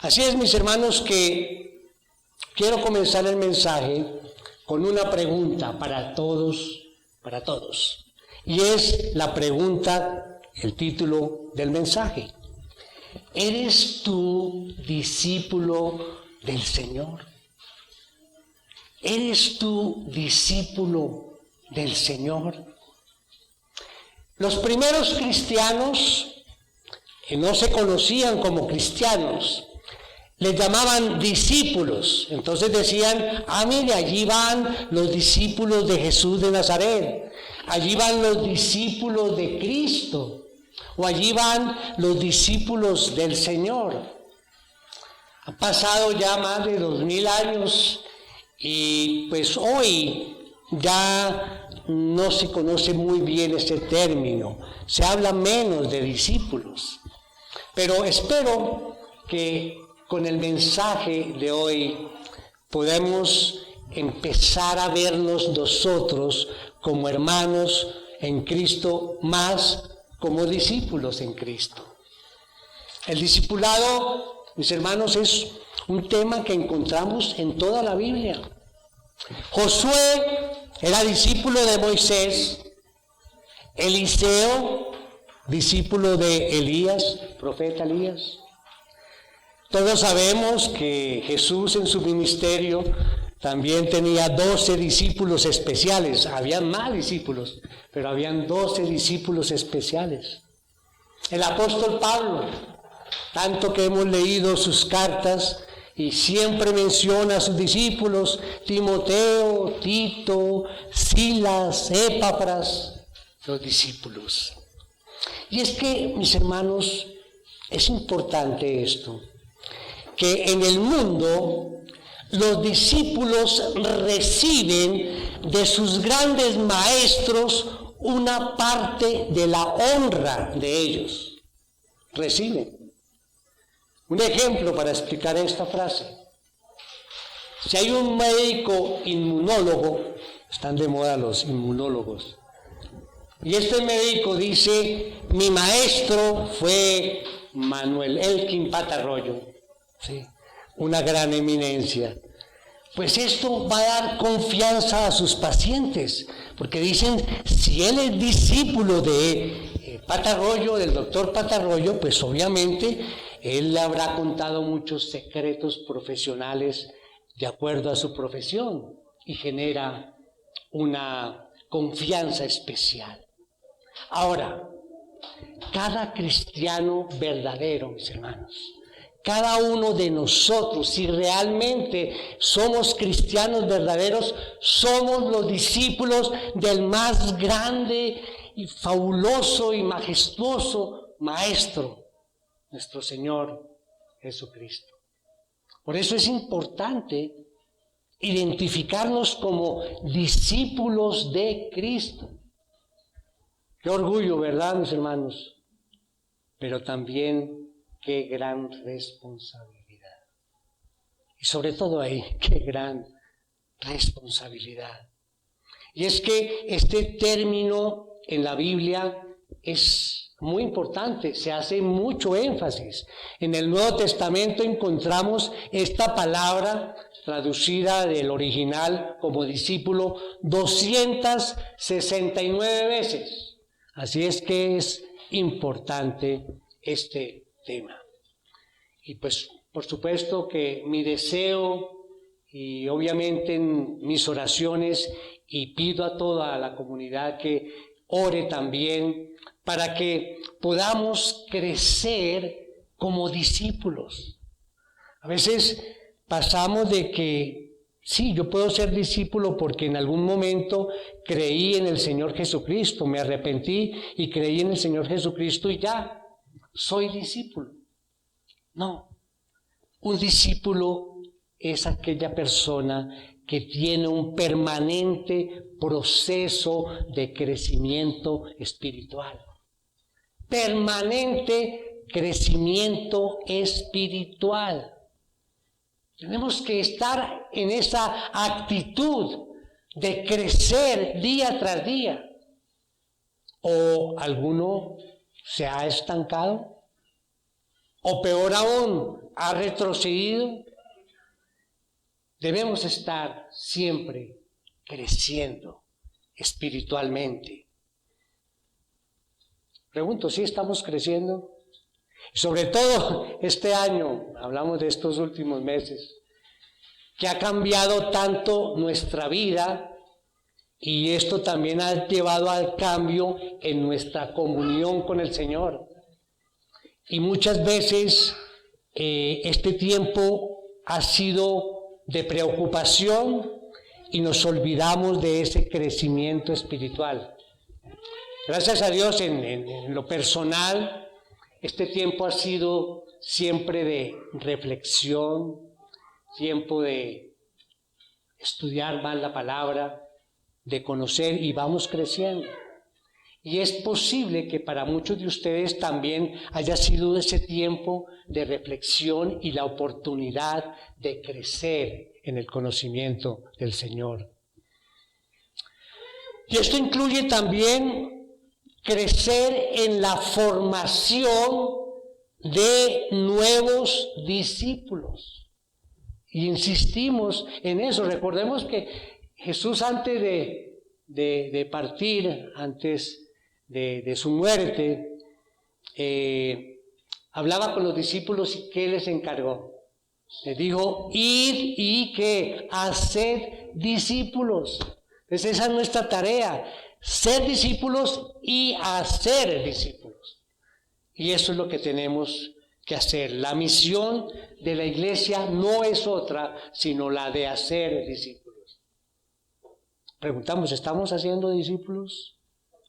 Así es, mis hermanos, que quiero comenzar el mensaje con una pregunta para todos. Y es la pregunta, el título del mensaje. ¿Eres tú discípulo del Señor? ¿Eres tú discípulo del Señor? Los primeros cristianos que no se conocían como cristianos, les llamaban discípulos. Entonces decían, mire, allí van los discípulos de Jesús de Nazaret, allí van los discípulos de Cristo, o allí van los discípulos del Señor. Han pasado ya más de 2000 años y pues hoy ya no se conoce muy bien ese término, se habla menos de discípulos. Pero espero que con el mensaje de hoy podemos empezar a vernos nosotros como hermanos en Cristo, más como discípulos en Cristo. El discipulado, mis hermanos, es un tema que encontramos en toda la Biblia. Josué era discípulo de Moisés, Eliseo, discípulo de Elías, profeta Elías. Todos sabemos que Jesús en su ministerio también tenía 12 discípulos especiales. Habían más discípulos, pero habían 12 discípulos especiales. El apóstol Pablo, tanto que hemos leído sus cartas y siempre menciona a sus discípulos, Timoteo, Tito, Silas, Epafras, los discípulos. Y es que, mis hermanos, es importante esto, que en el mundo los discípulos reciben de sus grandes maestros una parte de la honra de ellos. Reciben. Un ejemplo para explicar esta frase. Si hay un médico inmunólogo, están de moda los inmunólogos, y este médico dice, mi maestro fue Manuel Elkin Patarroyo, ¿sí? Una gran eminencia. Pues esto va a dar confianza a sus pacientes, porque dicen, si él es discípulo de Patarroyo, del doctor Patarroyo, pues obviamente él le habrá contado muchos secretos profesionales de acuerdo a su profesión y genera una confianza especial. Ahora, cada cristiano verdadero, mis hermanos, cada uno de nosotros, si realmente somos cristianos verdaderos, somos los discípulos del más grande y fabuloso y majestuoso Maestro, nuestro Señor Jesucristo. Por eso es importante identificarnos como discípulos de Cristo. Qué orgullo, ¿verdad, mis hermanos? Pero también qué gran responsabilidad. Y sobre todo ahí, qué gran responsabilidad. Y es que este término en la Biblia es muy importante, se hace mucho énfasis. En el Nuevo Testamento encontramos esta palabra traducida del original como discípulo 269 veces. Así es que es importante este tema. Y pues, por supuesto que mi deseo y obviamente en mis oraciones, y pido a toda la comunidad que ore también para que podamos crecer como discípulos. A veces pasamos de que sí, yo puedo ser discípulo porque en algún momento creí en el Señor Jesucristo, me arrepentí y creí en el Señor Jesucristo y ya, soy discípulo. No, un discípulo es aquella persona que tiene un permanente proceso de crecimiento espiritual. Permanente crecimiento espiritual. Tenemos que estar en esa actitud de crecer día tras día. ¿O alguno se ha estancado? O peor aún, ha retrocedido. Debemos estar siempre creciendo espiritualmente. Pregunto, ¿sí estamos creciendo? Sobre todo este año, hablamos de estos últimos meses, que ha cambiado tanto nuestra vida, y esto también ha llevado al cambio en nuestra comunión con el Señor. Y muchas veces este tiempo ha sido de preocupación y nos olvidamos de ese crecimiento espiritual. Gracias a Dios, en lo personal, este tiempo ha sido siempre de reflexión, tiempo de estudiar más la palabra, de conocer, y vamos creciendo. Y es posible que para muchos de ustedes también haya sido ese tiempo de reflexión y la oportunidad de crecer en el conocimiento del Señor. Y esto incluye también crecer en la formación de nuevos discípulos. Y insistimos en eso. Recordemos que Jesús, antes de partir, antes de su muerte, hablaba con los discípulos y ¿qué les encargó? Les dijo, id y que haced discípulos. Entonces esa es nuestra tarea, ser discípulos y hacer discípulos. Y eso es lo que tenemos que hacer. La misión de la iglesia no es otra, sino la de hacer discípulos. Preguntamos, ¿estamos haciendo discípulos?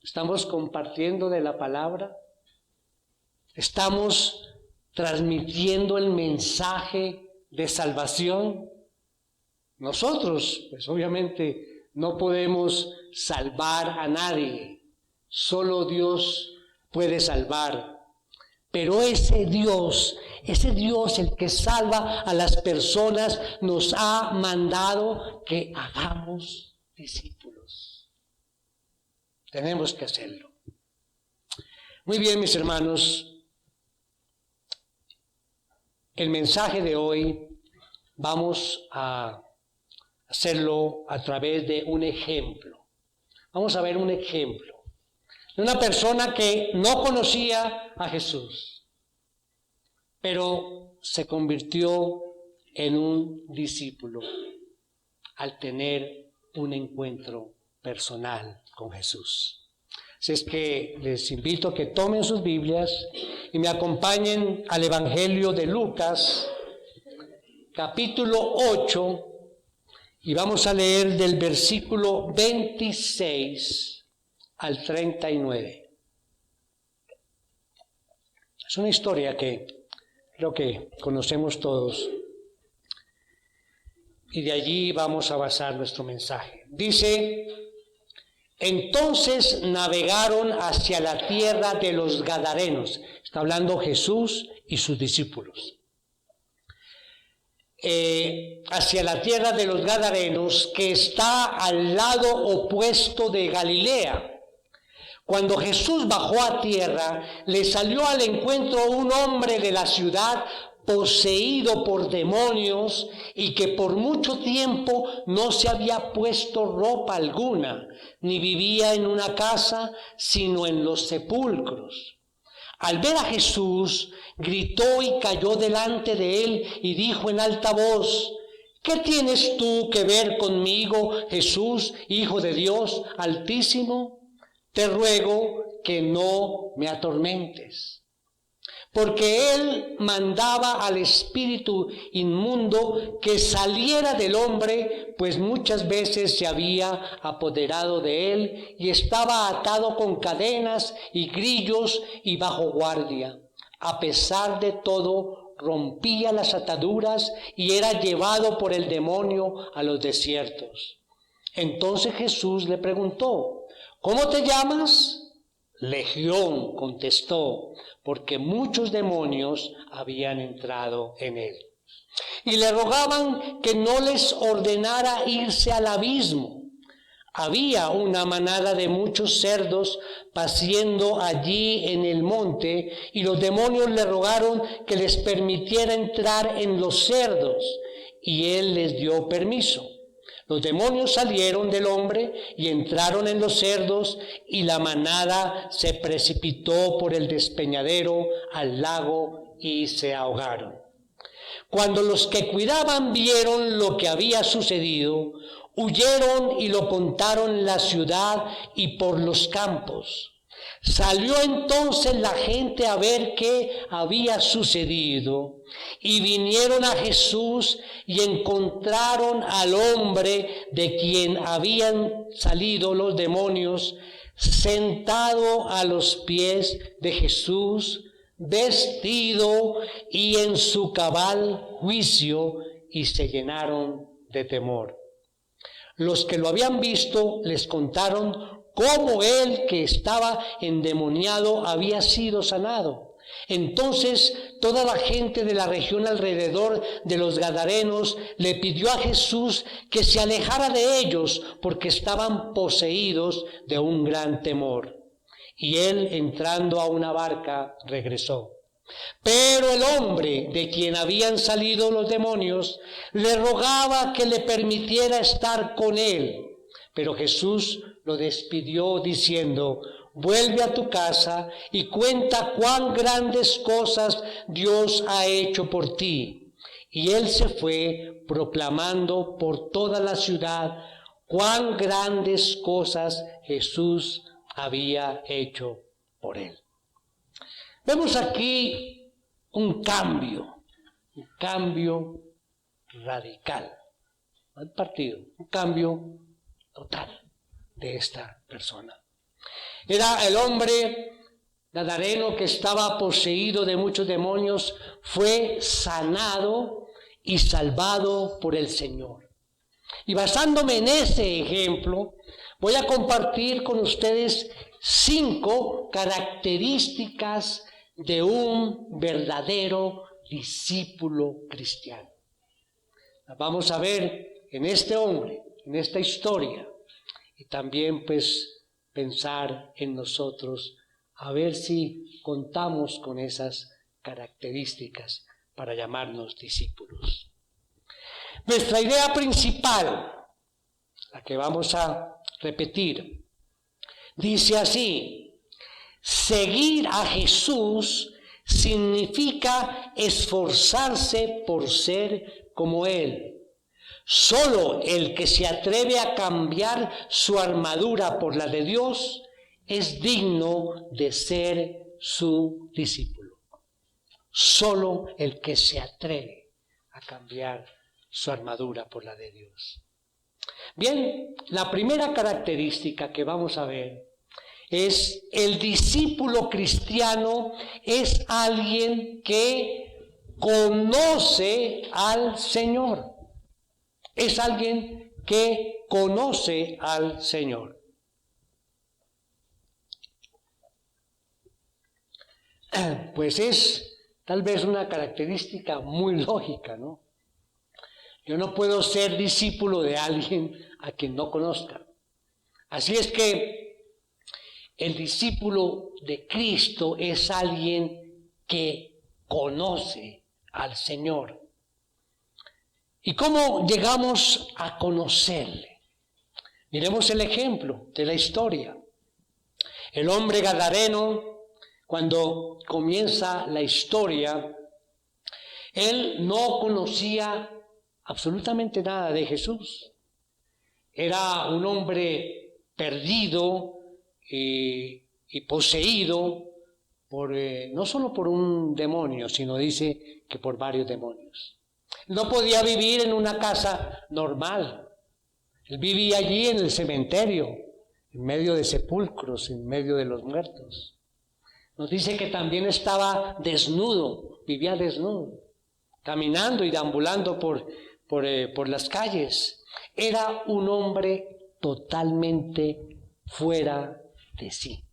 ¿Estamos compartiendo de la palabra? ¿Estamos transmitiendo el mensaje de salvación? Nosotros, pues obviamente, no podemos salvar a nadie. Solo Dios puede salvar. Pero ese Dios, el que salva a las personas, nos ha mandado que hagamos discípulos. Tenemos que hacerlo. Muy bien, mis hermanos. El mensaje de hoy vamos a hacerlo a través de un ejemplo. Vamos a ver un ejemplo de una persona que no conocía a Jesús, pero se convirtió en un discípulo al tener un encuentro personal con Jesús. Así es que les invito a que tomen sus Biblias y me acompañen al Evangelio de Lucas, capítulo 8, y vamos a leer del versículo 26 al 39. Es una historia que creo que conocemos todos. Y de allí vamos a basar nuestro mensaje. Dice, entonces navegaron hacia la tierra de los Gadarenos. Está hablando Jesús y sus discípulos. Hacia la tierra de los Gadarenos, que está al lado opuesto de Galilea. Cuando Jesús bajó a tierra, le salió al encuentro un hombre de la ciudad poseído por demonios y que por mucho tiempo no se había puesto ropa alguna, ni vivía en una casa, sino en los sepulcros. Al ver a Jesús, gritó y cayó delante de él y dijo en alta voz, ¿qué tienes tú que ver conmigo, Jesús, Hijo de Dios Altísimo? Te ruego que no me atormentes. Porque él mandaba al espíritu inmundo que saliera del hombre, pues muchas veces se había apoderado de él y estaba atado con cadenas y grillos y bajo guardia. A pesar de todo, rompía las ataduras y era llevado por el demonio a los desiertos. Entonces Jesús le preguntó, ¿cómo te llamas? Legión, contestó, porque muchos demonios habían entrado en él. Y le rogaban que no les ordenara irse al abismo. Había una manada de muchos cerdos paciendo allí en el monte, y los demonios le rogaron que les permitiera entrar en los cerdos, y él les dio permiso. Los demonios salieron del hombre y entraron en los cerdos, y la manada se precipitó por el despeñadero al lago y se ahogaron. Cuando los que cuidaban vieron lo que había sucedido, huyeron y lo contaron en la ciudad y por los campos. Salió entonces la gente a ver qué había sucedido, y vinieron a Jesús y encontraron al hombre de quien habían salido los demonios, sentado a los pies de Jesús, vestido y en su cabal juicio, y se llenaron de temor. Los que lo habían visto les contaron cómo él que estaba endemoniado había sido sanado. Entonces toda la gente de la región alrededor de los Gadarenos le pidió a Jesús que se alejara de ellos, porque estaban poseídos de un gran temor. Y él, entrando a una barca, regresó. Pero el hombre de quien habían salido los demonios le rogaba que le permitiera estar con él. Pero Jesús lo despidió diciendo: vuelve a tu casa y cuenta cuán grandes cosas Dios ha hecho por ti. Y él se fue proclamando por toda la ciudad cuán grandes cosas Jesús había hecho por él. Vemos aquí un cambio radical, no partido, un cambio total de esta persona. Era el hombre gadareno que estaba poseído de muchos demonios, fue sanado y salvado por el Señor. Y basándome en ese ejemplo, voy a compartir con ustedes 5 características de un verdadero discípulo cristiano. Las vamos a ver en este hombre, en esta historia, y también pues pensar en nosotros, a ver si contamos con esas características para llamarnos discípulos. Nuestra idea principal, la que vamos a repetir, dice así: seguir a Jesús significa esforzarse por ser como Él. Solo el que se atreve a cambiar su armadura por la de Dios es digno de ser su discípulo. Solo el que se atreve a cambiar su armadura por la de Dios. Bien, la primera característica que vamos a ver es: el discípulo cristiano es alguien que conoce al Señor. Es alguien que conoce al Señor. Pues es tal vez una característica muy lógica, ¿no? Yo no puedo ser discípulo de alguien a quien no conozca. Así es que el discípulo de Cristo es alguien que conoce al Señor. ¿Y cómo llegamos a conocerle? Miremos el ejemplo de la historia. El hombre gadareno, cuando comienza la historia, él no conocía absolutamente nada de Jesús. Era un hombre perdido y poseído por, no solo por un demonio, sino dice que por varios demonios. No podía vivir en una casa normal. Él vivía allí en el cementerio, en medio de sepulcros, en medio de los muertos. Nos dice que también estaba desnudo, vivía desnudo, caminando y deambulando por las calles. Era un hombre totalmente fuera de sí.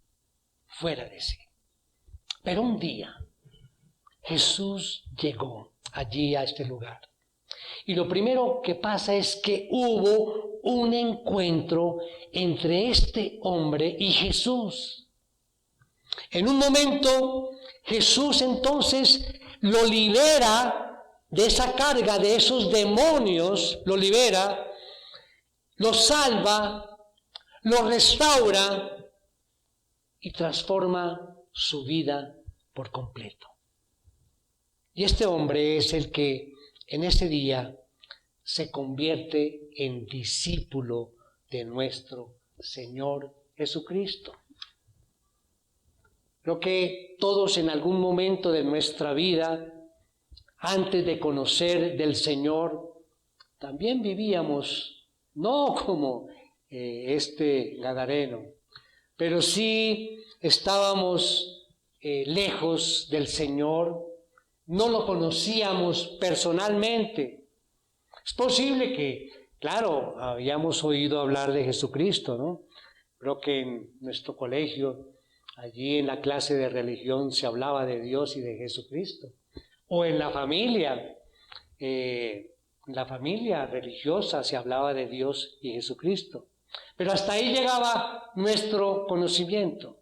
Pero un día Jesús llegó allí a este lugar Y lo primero que pasa es que hubo un encuentro entre este hombre y Jesús. En un momento, Jesús entonces lo libera de esa carga, de esos demonios, lo libera, lo salva, lo restaura y transforma su vida por completo. Y este hombre es el que en ese día se convierte en discípulo de nuestro Señor Jesucristo. Creo que todos en algún momento de nuestra vida, antes de conocer del Señor, también vivíamos, no como este gadareno, pero sí estábamos lejos del Señor, no lo conocíamos personalmente. Es posible que, claro, habíamos oído hablar de Jesucristo, ¿no? Creo que en nuestro colegio, allí en la clase de religión, se hablaba de Dios y de Jesucristo. O en la familia religiosa se hablaba de Dios y Jesucristo. Pero hasta ahí llegaba nuestro conocimiento.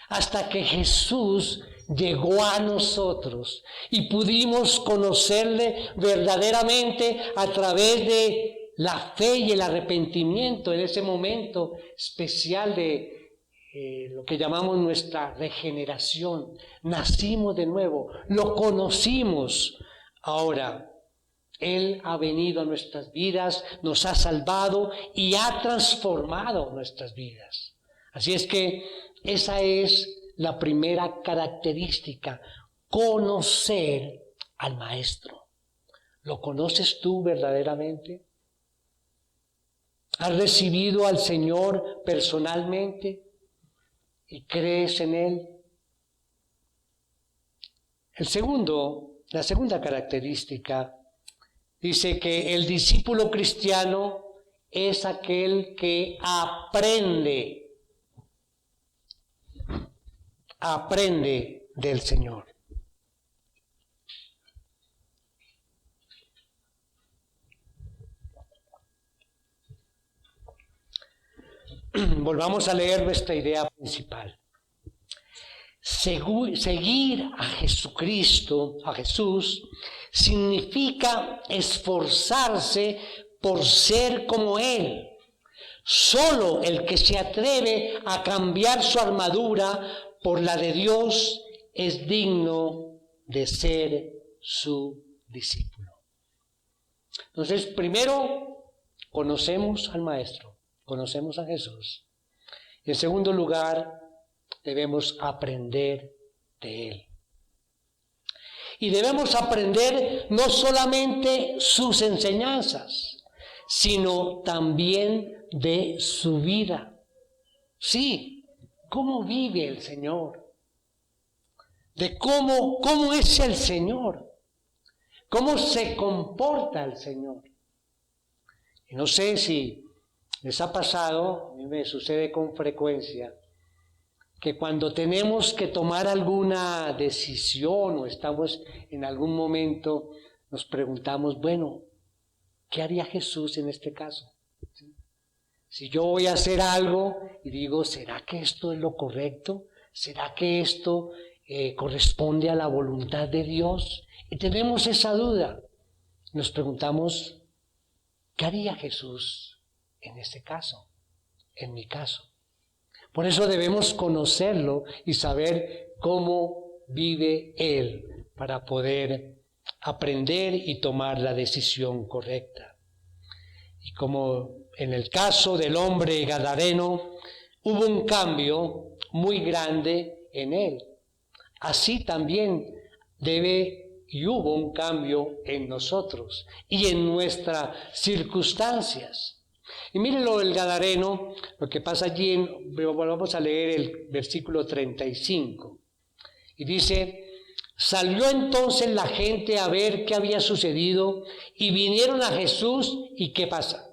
Hasta que Jesús llegó a nosotros y pudimos conocerle verdaderamente a través de la fe y el arrepentimiento en ese momento especial de lo que llamamos nuestra regeneración. Nacimos de nuevo, lo conocimos. Ahora, Él ha venido a nuestras vidas, nos ha salvado y ha transformado nuestras vidas. Así es que esa es la primera característica, conocer al Maestro. ¿Lo conoces tú verdaderamente? ¿Has recibido al Señor personalmente y crees en Él? La segunda característica dice que el discípulo cristiano es aquel que aprende del Señor. Volvamos a leer nuestra idea principal. Seguir a Jesucristo, a Jesús, significa esforzarse por ser como Él. Solo el que se atreve a cambiar su armadura por la de Dios es digno de ser su discípulo. Entonces, primero, conocemos al Maestro, conocemos a Jesús. Y en segundo lugar, debemos aprender de Él. Y debemos aprender no solamente sus enseñanzas, sino también de su vida. Sí, cómo vive el Señor, de cómo es el Señor, cómo se comporta el Señor. Y no sé si les ha pasado, a mí me sucede con frecuencia, que cuando tenemos que tomar alguna decisión o estamos en algún momento, nos preguntamos, bueno, ¿qué haría Jesús en este caso? ¿Sí? Si yo voy a hacer algo y digo, ¿será que esto es lo correcto? ¿Será que esto corresponde a la voluntad de Dios? Y tenemos esa duda. Nos preguntamos, ¿qué haría Jesús en este caso? En mi caso. Por eso debemos conocerlo y saber cómo vive Él para poder aprender y tomar la decisión correcta. Y como en el caso del hombre gadareno, hubo un cambio muy grande en él. Así también hubo un cambio en nosotros y en nuestras circunstancias. Y mírenlo el gadareno, lo que pasa allí, vamos a leer el versículo 35. Y dice, salió entonces la gente a ver qué había sucedido y vinieron a Jesús y ¿qué pasa?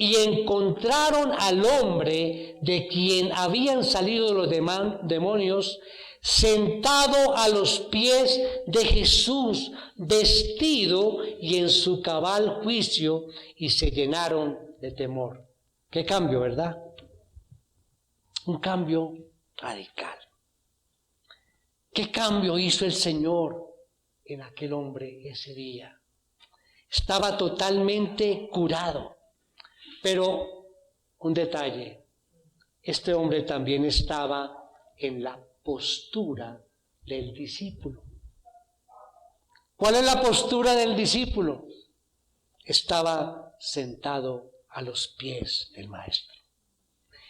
Y encontraron al hombre de quien habían salido los demonios sentado a los pies de Jesús, vestido y en su cabal juicio, y se llenaron de temor. Qué cambio, ¿verdad? Un cambio radical. ¿Qué cambio hizo el Señor en aquel hombre ese día? Estaba totalmente curado. Pero un detalle, este hombre también estaba en la postura del discípulo. ¿Cuál es la postura del discípulo? Estaba sentado a los pies del maestro.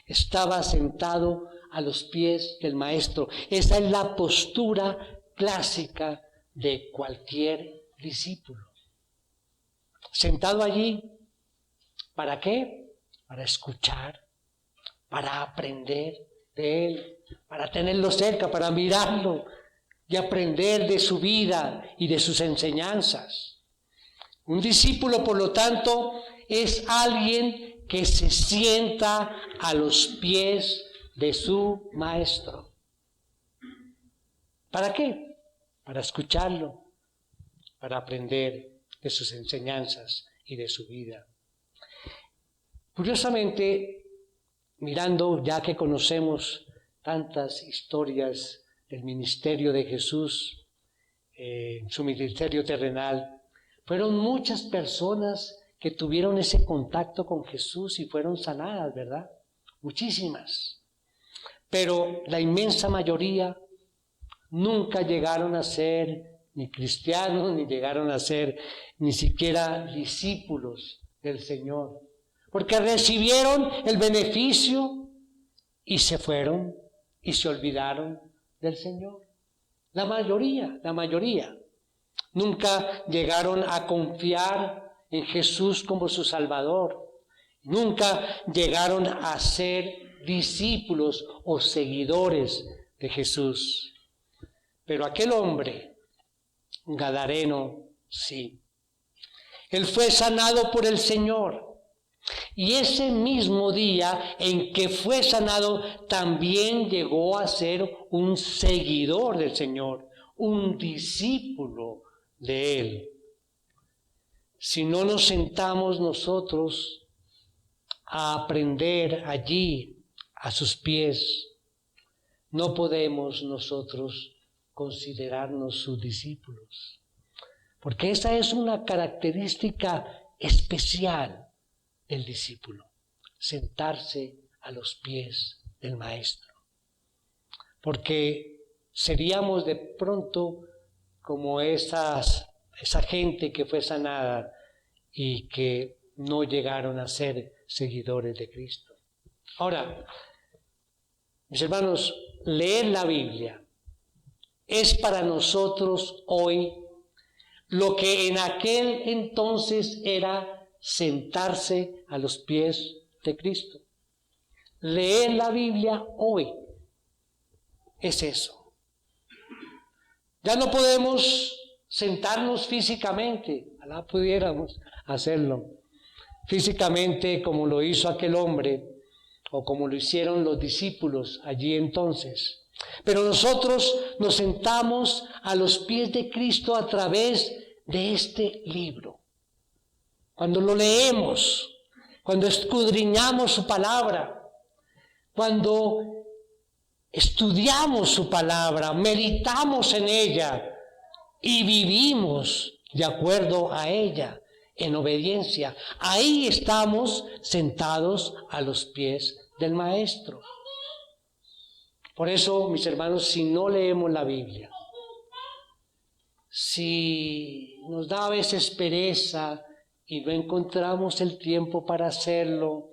Estaba sentado a los pies del maestro. Esa es la postura clásica de cualquier discípulo. Sentado allí, ¿para qué? Para escuchar, para aprender de él, para tenerlo cerca, para mirarlo y aprender de su vida y de sus enseñanzas. Un discípulo, por lo tanto, es alguien que se sienta a los pies de su maestro. ¿Para qué? Para escucharlo, para aprender de sus enseñanzas y de su vida. Curiosamente, mirando, ya que conocemos tantas historias del ministerio de Jesús, su ministerio terrenal, fueron muchas personas que tuvieron ese contacto con Jesús y fueron sanadas, ¿verdad? Muchísimas. Pero la inmensa mayoría nunca llegaron a ser ni cristianos, ni llegaron a ser ni siquiera discípulos del Señor. Porque recibieron el beneficio y se fueron y se olvidaron del Señor. La mayoría. Nunca llegaron a confiar en Jesús como su Salvador. Nunca llegaron a ser discípulos o seguidores de Jesús. Pero aquel hombre, gadareno, sí. Él fue sanado por el Señor. Y ese mismo día en que fue sanado, también llegó a ser un seguidor del Señor, un discípulo de Él. Si no nos sentamos nosotros a aprender allí, a sus pies, no podemos nosotros considerarnos sus discípulos. Porque esa es una característica especial del discípulo, sentarse a los pies del maestro. Porque seríamos de pronto como esa gente que fue sanada y que no llegaron a ser seguidores de Cristo. Ahora, mis hermanos, leer la Biblia es para nosotros hoy lo que en aquel entonces era sentarse a los pies de Cristo. Leer la Biblia hoy es eso. Ya no podemos sentarnos físicamente, ojalá pudiéramos hacerlo físicamente como lo hizo aquel hombre o como lo hicieron los discípulos allí entonces. Pero nosotros nos sentamos a los pies de Cristo a través de este libro. Cuando lo leemos, cuando escudriñamos su palabra, cuando estudiamos su palabra, meditamos en ella y vivimos de acuerdo a ella, en obediencia, ahí estamos sentados a los pies del Maestro. Por eso, mis hermanos, si no leemos la Biblia, si nos da a veces pereza y no encontramos el tiempo para hacerlo,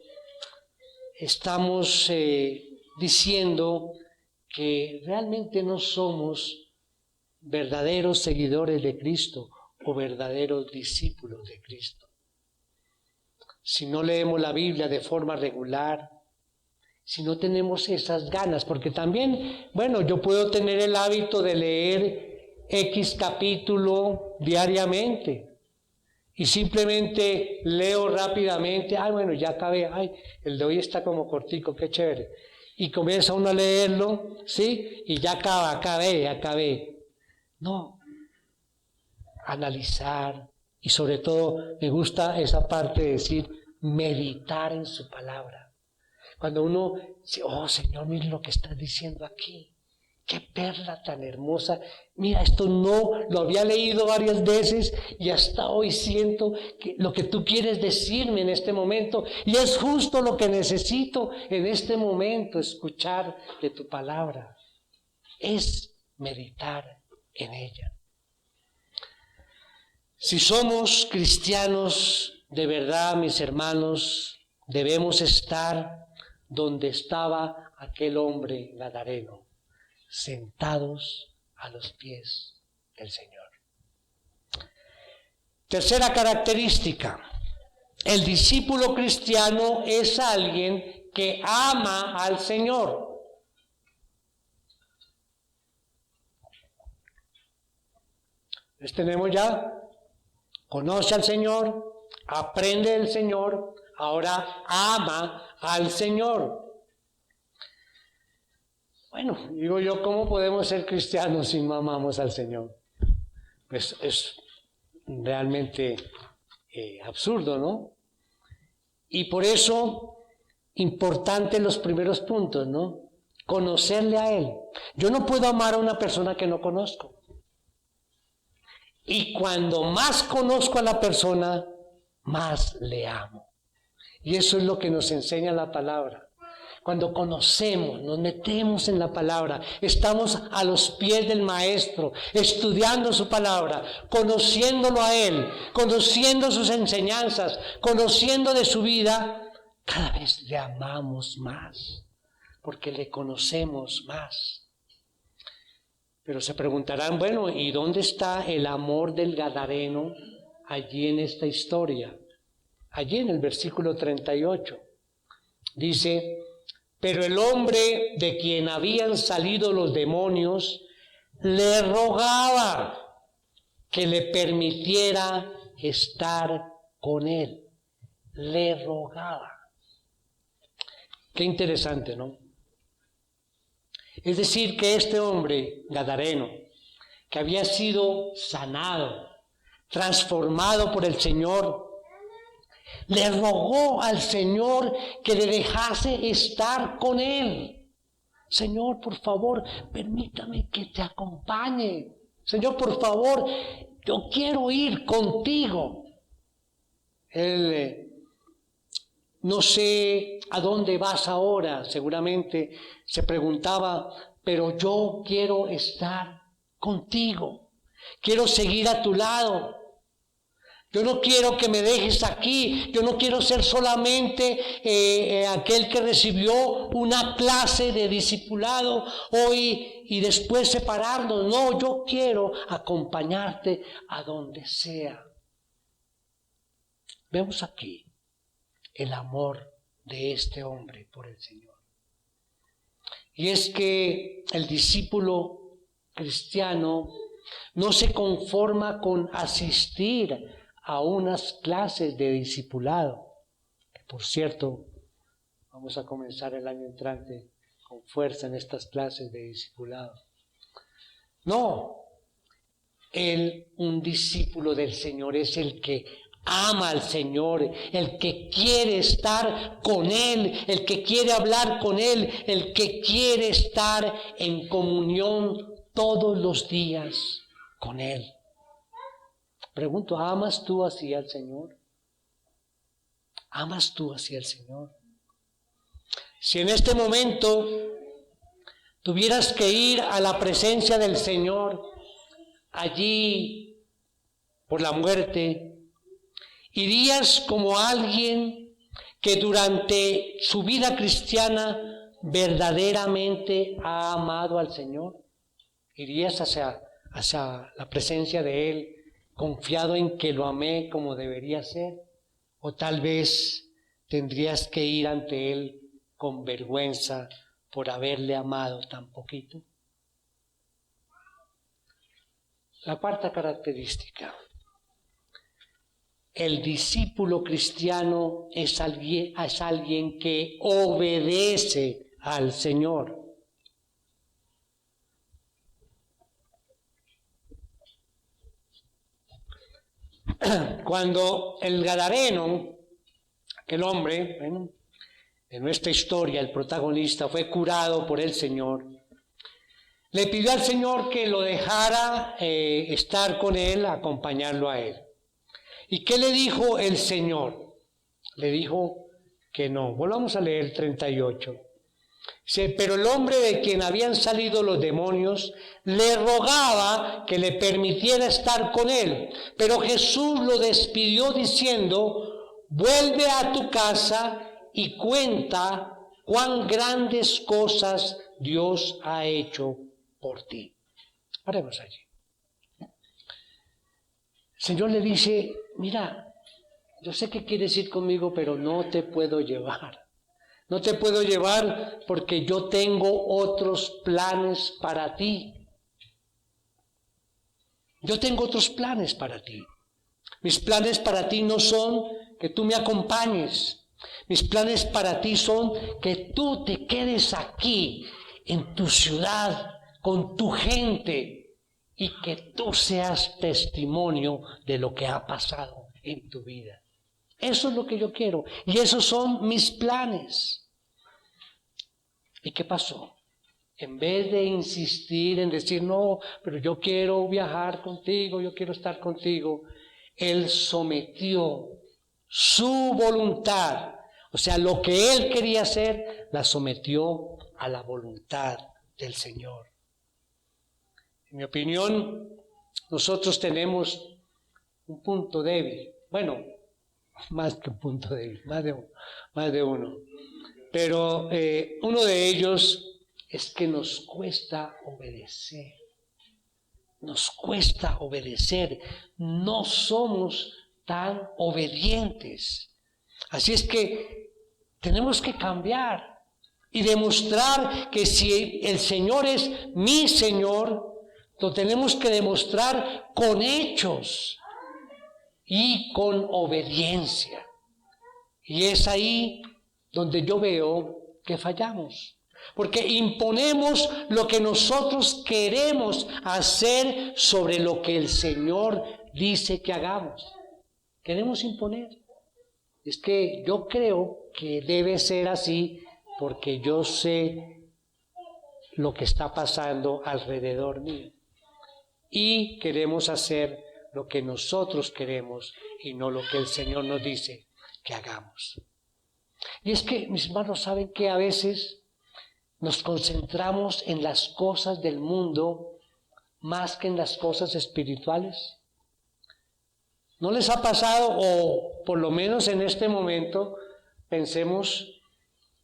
estamos diciendo que realmente no somos verdaderos seguidores de Cristo o verdaderos discípulos de Cristo. Si no leemos la Biblia de forma regular, si no tenemos esas ganas, porque también, yo puedo tener el hábito de leer X capítulo diariamente y simplemente leo rápidamente, ya acabé, el de hoy está como cortico, qué chévere. y comienza uno a leerlo, ¿sí? Y ya acabé. No, analizar, y sobre todo me gusta esa parte de decir, meditar en su palabra. Cuando uno dice, oh Señor, mira lo que estás diciendo aquí. ¡Qué perla tan hermosa! Mira, esto no lo había leído varias veces y hasta hoy siento que lo que tú quieres decirme en este momento, y es justo lo que necesito en este momento, escuchar de tu palabra. Es meditar en ella. Si somos cristianos de verdad, mis hermanos, debemos estar donde estaba aquel hombre gadareno, sentados a los pies del Señor. Tercera característica, el discípulo cristiano es alguien que ama al Señor. Les tenemos ya, conoce al Señor, aprende del Señor, ahora ama al Señor. Bueno, digo yo, ¿cómo podemos ser cristianos si no amamos al Señor? Pues es realmente absurdo, ¿no? Y por eso, importante los primeros puntos, ¿no? Conocerle a Él. Yo no puedo amar a una persona que no conozco. Y cuando más conozco a la persona, más le amo. Y eso es lo que nos enseña la palabra. Cuando conocemos, nos metemos en la palabra, estamos a los pies del Maestro, estudiando su palabra, conociéndolo a Él, conociendo sus enseñanzas, conociendo de su vida, cada vez le amamos más, porque le conocemos más. Pero se preguntarán, bueno, ¿y dónde está el amor del gadareno allí en esta historia? Allí en el versículo 38, dice: pero el hombre de quien habían salido los demonios le rogaba que le permitiera estar con él. Le rogaba. Qué interesante, ¿no? Es decir, que este hombre gadareno, que había sido sanado, transformado por el Señor, le rogó al Señor que le dejase estar con él. Señor, por favor, permítame que te acompañe. Señor, por favor, yo quiero ir contigo. Él, no sé a dónde vas ahora, seguramente se preguntaba, pero yo quiero estar contigo. Quiero seguir a tu lado. Yo no quiero que me dejes aquí, yo no quiero ser solamente aquel que recibió una clase de discipulado hoy y después separarnos. No, yo quiero acompañarte a donde sea. Vemos aquí el amor de este hombre por el Señor. Y es que el discípulo cristiano no se conforma con asistir a unas clases de discipulado, que por cierto, vamos a comenzar el año entrante con fuerza en estas clases de discipulado. No, un discípulo del Señor es el que ama al Señor, el que quiere estar con Él, el que quiere hablar con Él, el que quiere estar en comunión todos los días con Él. Pregunto, ¿amas tú así al Señor? ¿Amas tú así al Señor? Si en este momento tuvieras que ir a la presencia del Señor, allí por la muerte, ¿irías como alguien que durante su vida cristiana verdaderamente ha amado al Señor? ¿Irías hacia la presencia de Él, confiado en que lo amé como debería ser? ¿O tal vez tendrías que ir ante Él con vergüenza por haberle amado tan poquito? La cuarta característica: el discípulo cristiano es alguien que obedece al Señor. Cuando el Gadareno, aquel hombre, en nuestra historia, el protagonista, fue curado por el Señor, le pidió al Señor que lo dejara estar con él, acompañarlo a él. ¿Y qué le dijo el Señor? Le dijo que no. Volvamos a leer 38. Dice, pero el hombre de quien habían salido los demonios le rogaba que le permitiera estar con él. Pero Jesús lo despidió diciendo, vuelve a tu casa y cuenta cuán grandes cosas Dios ha hecho por ti. Paremos allí. El Señor le dice, mira, yo sé que quieres ir conmigo, pero no te puedo llevar. No te puedo llevar porque yo tengo otros planes para ti. Yo tengo otros planes para ti. Mis planes para ti no son que tú me acompañes. Mis planes para ti son que tú te quedes aquí, en tu ciudad, con tu gente, y que tú seas testimonio de lo que ha pasado en tu vida. Eso es lo que yo quiero, y esos son mis planes. ¿Y qué pasó? En vez de insistir en decir, no, pero yo quiero viajar contigo, yo quiero estar contigo, él sometió su voluntad, o sea, lo que él quería hacer, la sometió a la voluntad del Señor. En mi opinión, nosotros tenemos un punto débil. Bueno, más que un punto débil, más de uno. Pero uno de ellos es que nos cuesta obedecer. Nos cuesta obedecer. No somos tan obedientes. Así es que tenemos que cambiar y demostrar que si el Señor es mi Señor, lo tenemos que demostrar con hechos y con obediencia. Y es ahí donde yo veo que fallamos, porque imponemos lo que nosotros queremos hacer sobre lo que el Señor dice que hagamos. Queremos imponer. Es que yo creo que debe ser así porque yo sé lo que está pasando alrededor mío. Y queremos hacer lo que nosotros queremos y no lo que el Señor nos dice que hagamos. Y es que, mis hermanos, ¿saben que a veces nos concentramos en las cosas del mundo más que en las cosas espirituales? ¿No les ha pasado, o por lo menos en este momento, pensemos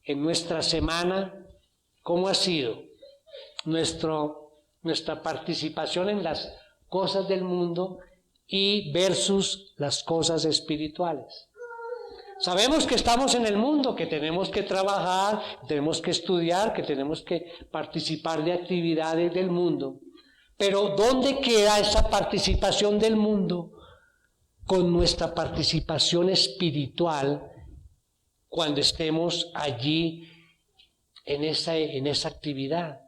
en nuestra semana, cómo ha sido nuestra participación en las cosas del mundo y versus las cosas espirituales? Sabemos que estamos en el mundo, que tenemos que trabajar, tenemos que estudiar, que tenemos que participar de actividades del mundo. Pero ¿dónde queda esa participación del mundo con nuestra participación espiritual cuando estemos allí en esa actividad?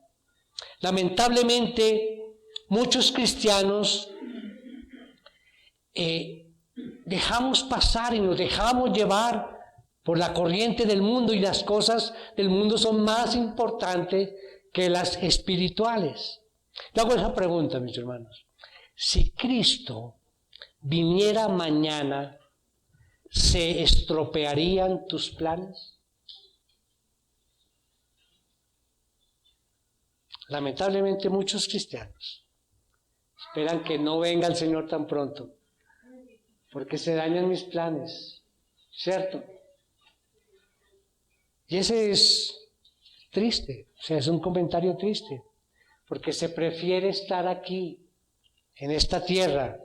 Lamentablemente, muchos cristianos dejamos pasar y nos dejamos llevar por la corriente del mundo, y las cosas del mundo son más importantes que las espirituales. Yo hago esa pregunta, mis hermanos. Si Cristo viniera mañana, ¿se estropearían tus planes? Lamentablemente muchos cristianos esperan que no venga el Señor tan pronto, porque se dañan mis planes, ¿cierto? Y ese es triste, o sea, es un comentario triste, porque se prefiere estar aquí, en esta tierra,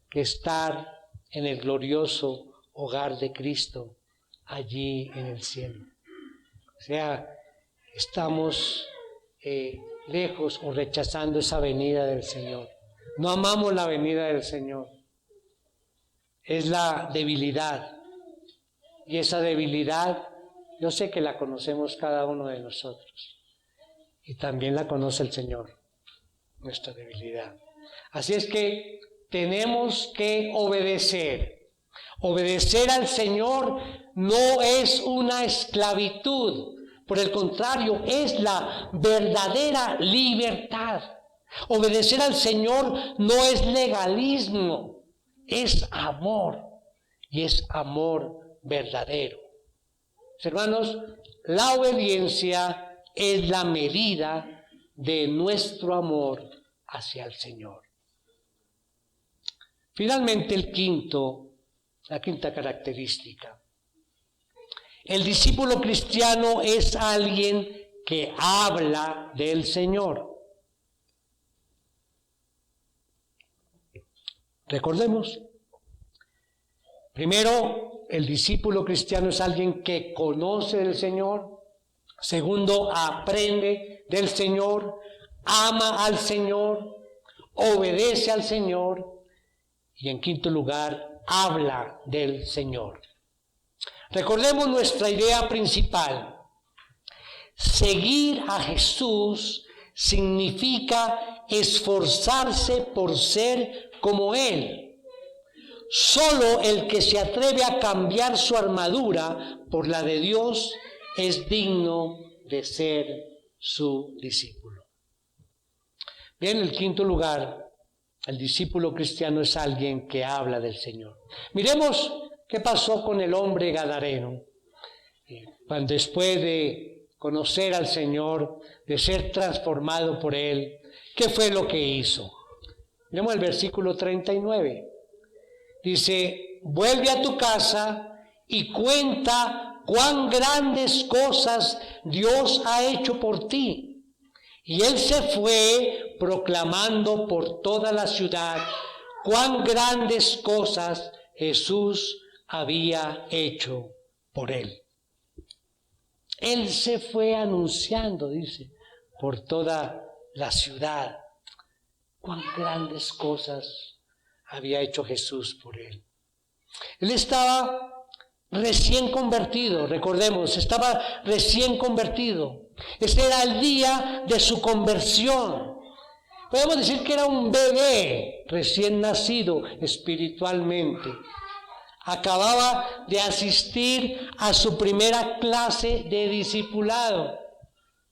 que estar en el glorioso hogar de Cristo, allí en el cielo. O sea, estamos lejos o rechazando esa venida del Señor. No amamos la venida del Señor. Es la debilidad. Y esa debilidad Yo sé que la conocemos cada uno de nosotros. Y también la conoce el Señor, nuestra debilidad. Así es que tenemos que obedecer. Obedecer al Señor no es una esclavitud. Por el contrario, es la verdadera libertad. Obedecer al Señor no es legalismo, es amor. Y es amor verdadero. Hermanos, la obediencia es la medida de nuestro amor hacia el Señor. Finalmente, la quinta característica. El discípulo cristiano es alguien que habla del Señor. Recordemos. Primero, el discípulo cristiano es alguien que conoce del Señor. Segundo, aprende del Señor, ama al Señor, obedece al Señor. Y en quinto lugar, habla del Señor. Recordemos nuestra idea principal. Seguir a Jesús significa esforzarse por ser como Él. Solo el que se atreve a cambiar su armadura por la de Dios es digno de ser su discípulo. Bien, en el quinto lugar, el discípulo cristiano es alguien que habla del Señor. Miremos qué pasó con el hombre gadareno. Cuando después de conocer al Señor, de ser transformado por Él, ¿qué fue lo que hizo? Miremos el versículo 39. Dice, vuelve a tu casa y cuenta cuán grandes cosas Dios ha hecho por ti. Y él se fue proclamando por toda la ciudad cuán grandes cosas Jesús había hecho por él. Él se fue anunciando, dice, por toda la ciudad cuán grandes cosas había hecho Jesús por él. Él estaba recién convertido, recordemos, estaba recién convertido. Ese era el día de su conversión. Podemos decir que era un bebé recién nacido espiritualmente. Acababa de asistir a su primera clase de discipulado,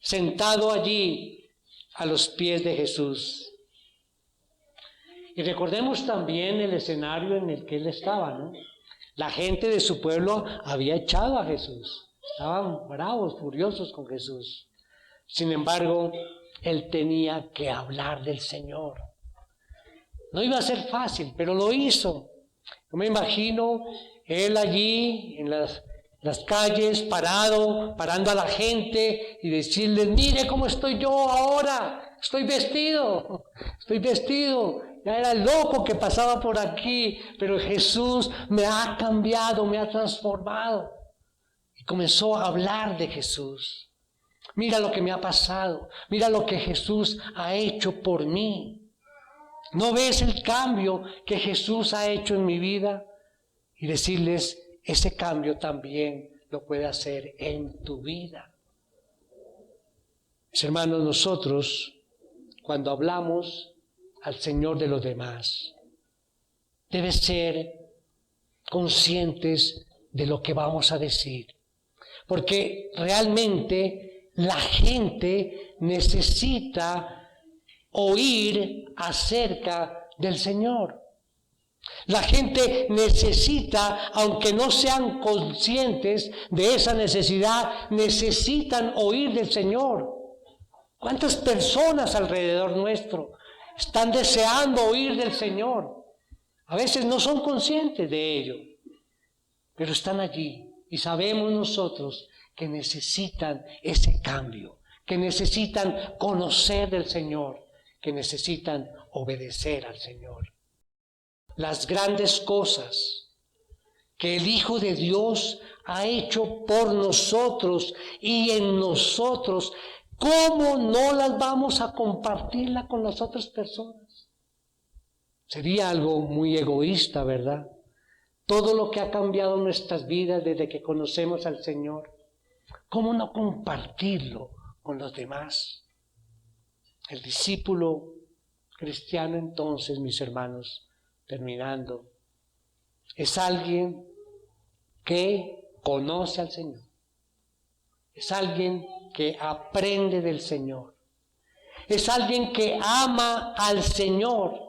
sentado allí a los pies de Jesús. Y recordemos también el escenario en el que él estaba, ¿no? La gente de su pueblo había echado a Jesús. Estaban bravos, furiosos con Jesús. Sin embargo, él tenía que hablar del Señor. No iba a ser fácil, pero lo hizo. Yo me imagino él allí en las calles, parando a la gente y decirles, mire cómo estoy yo ahora, estoy vestido. Ya era el loco que pasaba por aquí, pero Jesús me ha cambiado, me ha transformado. Y comenzó a hablar de Jesús. Mira lo que me ha pasado, mira lo que Jesús ha hecho por mí. ¿No ves el cambio que Jesús ha hecho en mi vida? Y decirles, ese cambio también lo puede hacer en tu vida. Mis hermanos, nosotros, cuando hablamos al Señor de los demás, debe ser conscientes de lo que vamos a decir, porque realmente la gente necesita oír acerca del Señor. La gente necesita, aunque no sean conscientes de esa necesidad, necesitan oír del Señor. ¿Cuántas personas alrededor nuestro están deseando oír del Señor? A veces no son conscientes de ello, pero están allí y sabemos nosotros que necesitan ese cambio, que necesitan conocer del Señor, que necesitan obedecer al Señor. Las grandes cosas que el Hijo de Dios ha hecho por nosotros y en nosotros, ¿cómo no las vamos a compartirla con las otras personas? Sería algo muy egoísta, ¿verdad? Todo lo que ha cambiado nuestras vidas desde que conocemos al Señor. ¿Cómo no compartirlo con los demás? El discípulo cristiano, entonces, mis hermanos, terminando, es alguien que conoce al Señor. Es alguien que aprende del Señor. Es alguien que ama al Señor.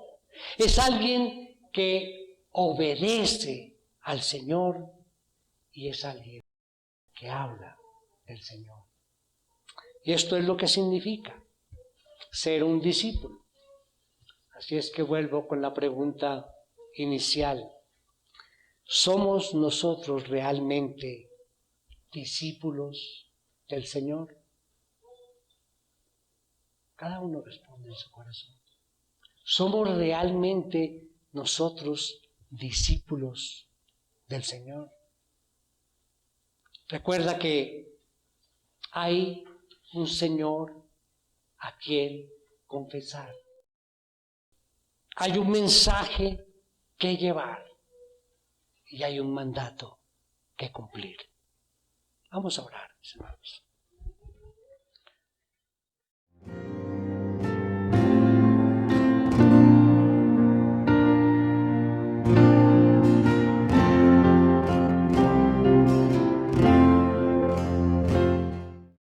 Es alguien que obedece al Señor. Y es alguien que habla del Señor. Y esto es lo que significa ser un discípulo. Así es que vuelvo con la pregunta inicial. ¿Somos nosotros realmente discípulos del Señor? Cada uno responde en su corazón. ¿Somos realmente nosotros discípulos del Señor? Recuerda que hay un Señor a quien confesar. Hay un mensaje que llevar y hay un mandato que cumplir. Vamos a orar, mis hermanos.